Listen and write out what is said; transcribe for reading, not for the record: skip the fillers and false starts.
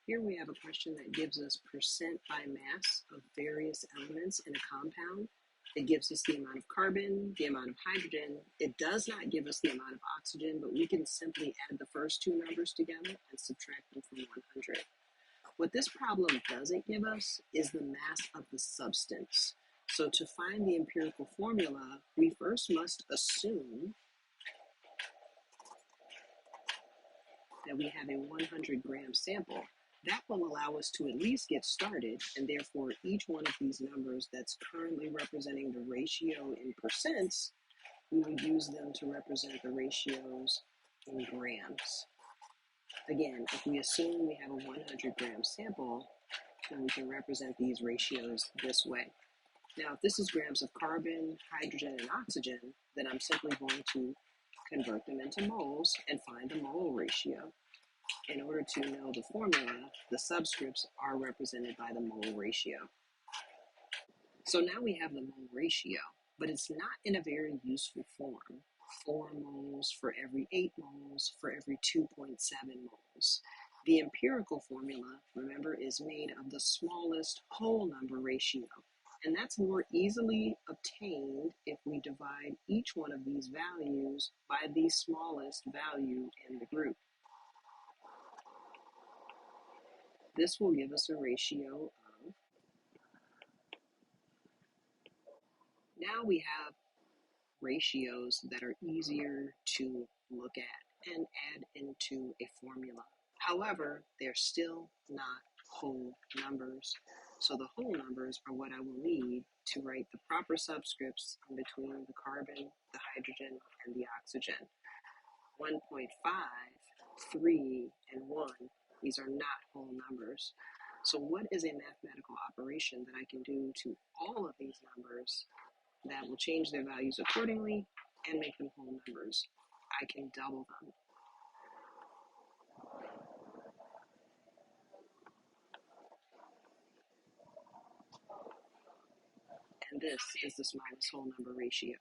Here we have a question that gives us percent by mass of various elements in a compound. It gives us the amount of carbon, the amount of hydrogen. It does not give us the amount of oxygen, but we can simply add the first two numbers together and subtract them from 100. What this problem doesn't give us is the mass of the substance. So to find the empirical formula, we first must assume that we have a 100-gram sample. That will allow us to at least get started, and therefore each one of these numbers that's currently representing the ratio in percents, we will use them to represent the ratios in grams. Again, if we assume we have a 100-gram sample, then we can represent these ratios this way. Now, if this is grams of carbon, hydrogen, and oxygen, then I'm simply going to convert them into moles and find the mole ratio. In order to know the formula, the subscripts are represented by the mole ratio. So now we have the mole ratio, but it's not in a very useful form. 4 moles for every 8 moles for every 2.7 moles. The empirical formula, remember, is made of the smallest whole number ratio. And that's more easily obtained if we divide each one of these values by the smallest value in the group. This will give us a ratio of, now we have ratios that are easier to look at and add into a formula. However, they're still not whole numbers. So the whole numbers are what I will need to write the proper subscripts in between the carbon, the hydrogen, and the oxygen. 1.5, 3, and 1, these are not whole numbers. So what is a mathematical operation that I can do to all of these numbers that will change their values accordingly and make them whole numbers? I can double them. And this is the smallest whole number ratio.